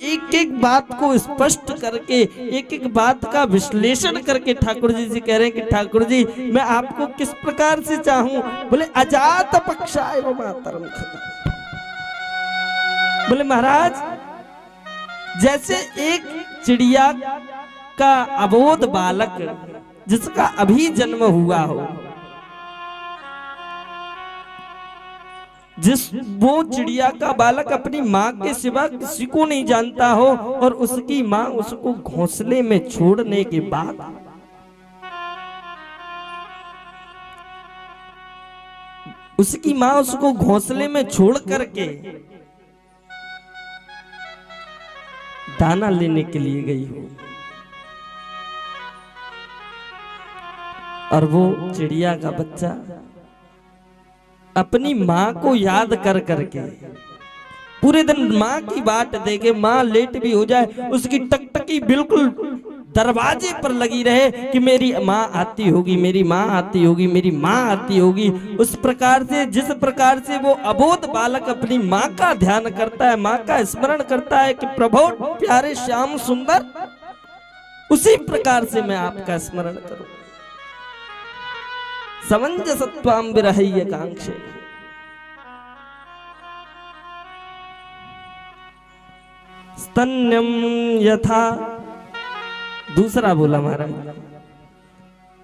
एक एक बात को स्पष्ट करके, एक एक बात का विश्लेषण करके ठाकुर जी से कह रहे हैं कि ठाकुर जी मैं आपको किस प्रकार से चाहूं। बोले अजात पक्षाय मातरम खगा। बोले महाराज जैसे एक चिड़िया का अबोध बालक जिसका अभी जन्म हुआ हो, वो चिड़िया का बालक अपनी माँ के सिवा किसी को नहीं जानता हो और उसकी माँ उसको घोंसले में छोड़ने के बाद उसकी माँ उसको घोंसले में छोड़ करके दाना लेने के लिए गई हो, और वो चिड़िया का बच्चा अपनी माँ को याद कर करके पूरे दिन माँ की बाट देखे, माँ लेट भी हो जाए उसकी टकटकी बिल्कुल दरवाजे पर लगी रहे कि मेरी माँ आती होगी, मेरी माँ आती होगी, मेरी माँ आती होगी। उस प्रकार से जिस प्रकार से वो अबोध बालक अपनी माँ का ध्यान करता है, माँ का स्मरण करता है कि प्रभु प्यारे श्याम सुंदर, उसी प्रकार से मैं आपका स्मरण करूं। समंजसत्वाम विरहय्य कांक्षे। स्तन्यम यथा। दूसरा बोला महाराज,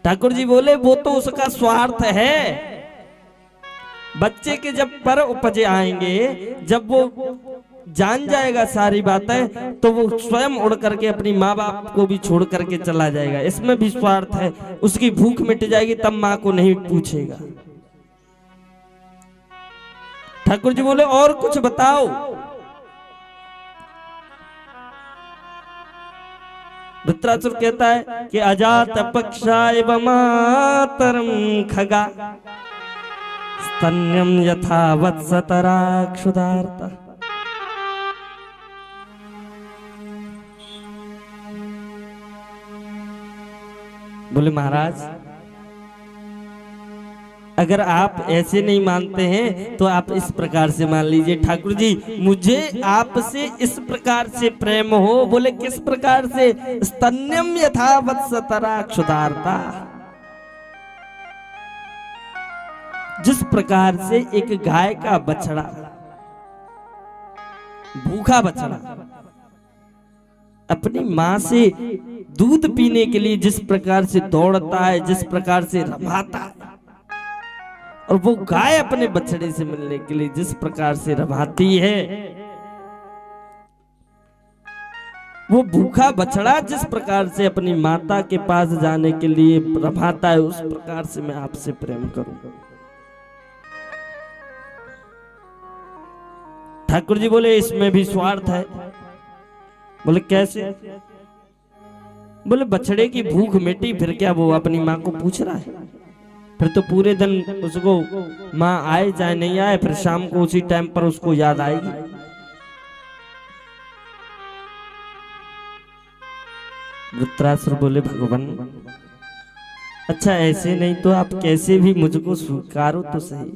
ठाकुर जी बोले वो तो उसका स्वार्थ है। बच्चे के जब पर उपजे आएंगे, जब वो जान जाएगा सारी बातें, तो वो स्वयं उड़ करके अपनी माँ बाप को भी छोड़ करके चला जाएगा। इसमें भी स्वार्थ है। उसकी भूख मिट जाएगी तब माँ को नहीं पूछेगा। ठाकुर जी बोले और कुछ बताओ। वृत्रासुर कहता है कि अजात पक्षाय मातरम खगा स्तन्यम यथा वत्सतरा क्षुधार्ता। बोले महाराज अगर आप ऐसे नहीं मानते हैं तो आप इस प्रकार से मान लीजिए, ठाकुर जी मुझे आपसे इस प्रकार से प्रेम हो। बोले किस प्रकार से? स्तन्यम यथा वत्सतरा क्षुधार्ता। जिस प्रकार से एक गाय का बछड़ा, भूखा बछड़ा अपनी मां से दूध पीने के लिए जिस प्रकार से दौड़ता है, जिस प्रकार से रभाता है, और वो गाय अपने बछड़े से मिलने के लिए जिस प्रकार से रभाती है, वो भूखा बछड़ा जिस प्रकार से अपनी माता के पास जाने के लिए रभाता है, उस प्रकार से मैं आपसे प्रेम करूंगा। ठाकुर जी बोले इसमें भी स्वार्थ है। बोले कैसे? बोले बछड़े की भूख मिटी, फिर क्या वो अपनी माँ को पूछ रहा है? फिर तो पूरे दिन उसको माँ आए चाहे नहीं आए, फिर शाम को उसी टाइम पर उसको याद आएगी। वृत्रासुर बोले भगवान अच्छा ऐसे नहीं तो आप कैसे भी मुझको स्वीकारो तो सही।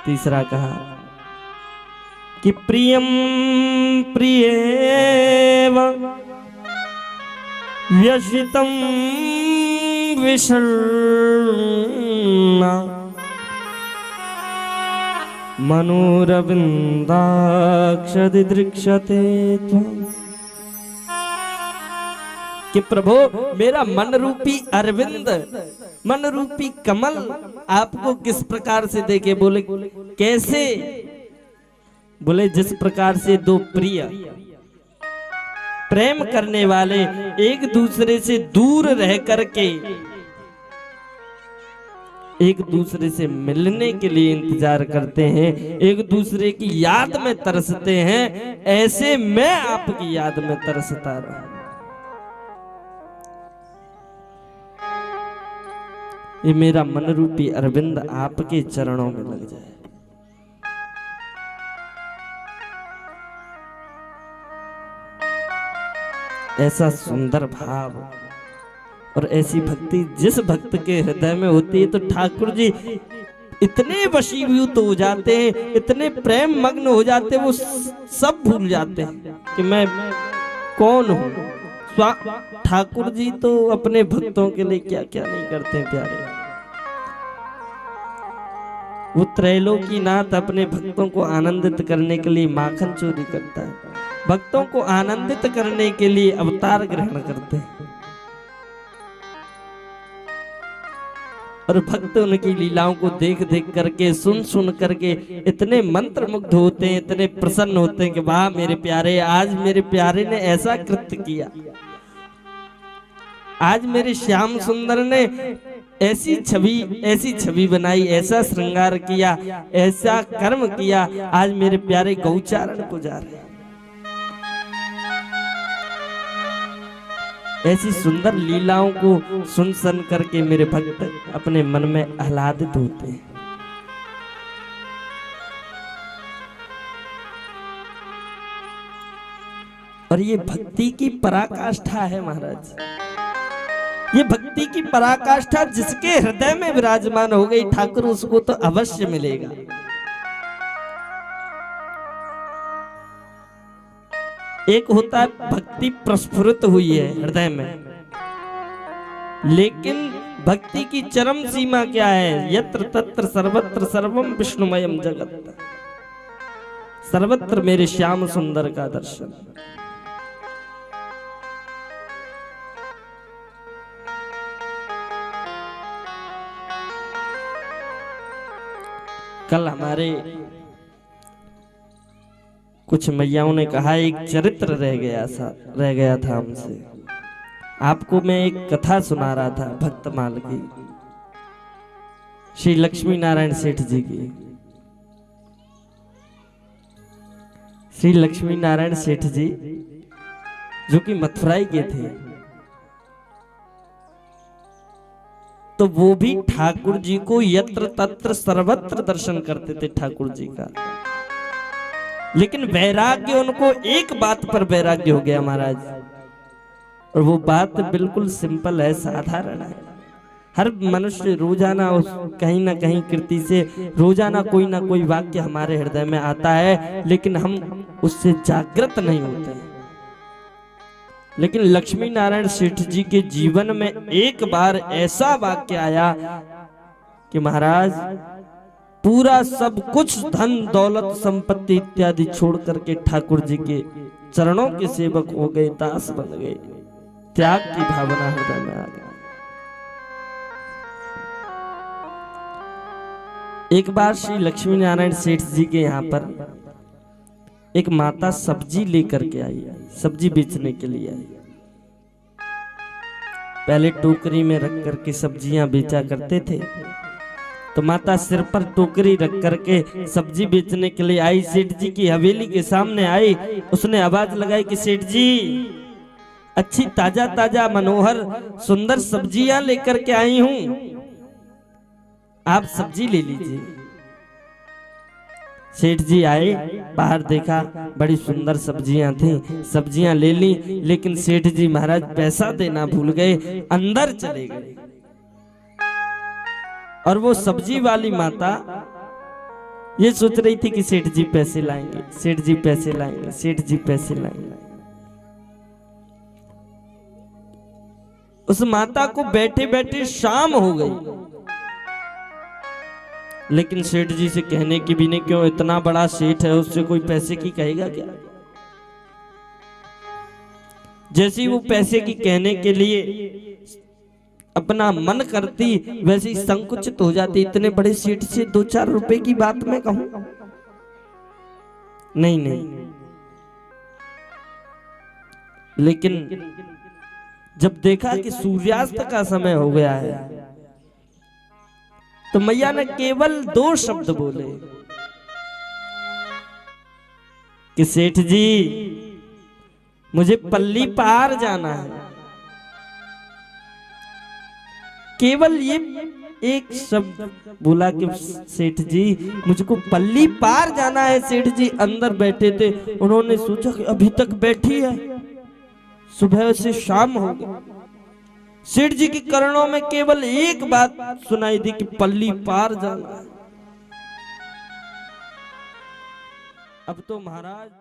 तीसरा कहा कि प्रियम प्रियेव व्यशितम विषण्णा मनोरविंदाक्षदि दृक्षते त्वम्। कि प्रभु मेरा मन रूपी अरविंद, मन रूपी कमल आपको किस प्रकार से देखे? बोले कैसे? बोले जिस प्रकार से दो प्रिय प्रेम करने वाले एक दूसरे से दूर रह करके एक दूसरे से मिलने के लिए इंतजार करते हैं, एक दूसरे की याद में तरसते हैं, ऐसे मैं आपकी याद में तरसता रहा। ये मेरा मन रूपी अरविंद आपके चरणों में लग जाए। ऐसा सुंदर भाव और ऐसी भक्ति जिस भक्त के हृदय में होती है, तो ठाकुर जी इतने वशीभूत हो जाते हैं, इतने प्रेम मग्न हो जाते हैं, वो सब भूल जाते हैं कि मैं कौन हूँ। ठाकुर जी तो अपने भक्तों के लिए क्या क्या नहीं करते हैं प्यारे। वो त्रैलोकीनाथ अपने भक्तों को आनंदित करने के लिए माखन चोरी करता है, भक्तों को आनंदित करने के लिए अवतार ग्रहण करते हैं, और भक्त उनकी लीलाओं को देख देख करके, सुन सुन करके इतने मंत्र मुग्ध होते हैं, इतने प्रसन्न होते हैं कि वाह मेरे प्यारे, आज मेरे प्यारे ने ऐसा कृत्य किया, आज मेरे श्याम सुंदर ने ऐसी छवि बनाई, ऐसा श्रृंगार किया, ऐसा कर्म किया, आज मेरे प्यारे गौचारण को जा रहे हैं। ऐसी सुंदर लीलाओं को सुन सुन करके मेरे भक्त अपने मन में आह्लादित होते हैं। और ये भक्ति की पराकाष्ठा है महाराज, ये भक्ति की पराकाष्ठा जिसके हृदय में विराजमान हो गई ठाकुर, उसको तो अवश्य मिलेगा। एक होता है भक्ति प्रस्फुरित हुई है हृदय में, लेकिन भक्ति की चरम सीमा क्या है? यत्र तत्र सर्वत्र सर्वम विष्णुमयम जगत, सर्वत्र मेरे श्याम सुंदर का दर्शन। कल हमारे कुछ मैयाओं ने कहा एक चरित्र रह गया था हमसे। आपको मैं एक कथा सुना रहा था भक्तमाल की, श्री लक्ष्मी नारायण सेठ जी की। श्री लक्ष्मी नारायण सेठ जी जो कि मथुराई के थे, तो वो भी ठाकुर जी को यत्र तत्र सर्वत्र दर्शन करते थे ठाकुर जी का, लेकिन वैराग्य उनको एक बात पर वैराग्य हो गया महाराज, और वो बात बिल्कुल सिंपल है, साधारण है। हर मनुष्य रोजाना उस कहीं ना कहीं कृति से रोजाना कोई ना कोई वाक्य हमारे हृदय में आता है, लेकिन हम उससे जागृत नहीं होते हैं। लेकिन लक्ष्मी नारायण सेठ जी के जीवन में एक बार ऐसा वाक्य आया कि महाराज पूरा सब कुछ धन दौलत संपत्ति इत्यादि छोड़ करके ठाकुर जी के चरणों के सेवक हो गए, दास बन गए, त्याग की भावना हृदय में आ गई। एक बार श्री लक्ष्मी नारायण सेठ जी के यहाँ पर एक माता सब्जी लेकर के आई, सब्जी बेचने के लिए आई। पहले टोकरी में रख करके सब्जियां बेचा करते थे, तो माता सिर पर टोकरी रख करके सब्जी बेचने के लिए आई। सेठ जी की हवेली के सामने आई, उसने आवाज लगाई कि सेठ जी अच्छी ताजा ताजा मनोहर सुंदर सब्जियां लेकर के आई हूं, आप सब्जी ले लीजिए। सेठ जी आए, बाहर देखा बड़ी सुंदर सब्जियां थी, सब्जियां ले ली, लेकिन सेठ जी महाराज पैसा देना भूल गए, अंदर चले गए। और वो सब्जी वाली माता ये सोच रही थी कि सेठ जी पैसे लाएंगे, सेठ जी पैसे लाएंगे, सेठ जी पैसे लाएंगे। उस माता को बैठे बैठे शाम हो गई, लेकिन सेठ जी से कहने की भी नहीं, क्यों, इतना बड़ा सेठ है, उससे कोई पैसे की कहेगा क्या? जैसे ही वो पैसे की कहने के लिए अपना मन करती, वैसे ही संकुचित हो जाती। इतने बड़े सेठ से 2-4 रुपए की बात मैं कहूं? नहीं। लेकिन जब देखा कि सूर्यास्त का समय हो गया है, तो मैया ने केवल 2 शब्द बोले कि सेठ जी मुझे पल्ली पार जाना है। केवल ये एक शब्द बोला कि सेठ जी मुझको पल्ली पार जाना है। सेठ जी अंदर बैठे थे, उन्होंने सोचा कि अभी तक बैठी है, सुबह से शाम हो गई। सेठ जी के कर्णों में केवल एक बात सुनाई दी कि पल्ली पार जाना। अब तो महाराज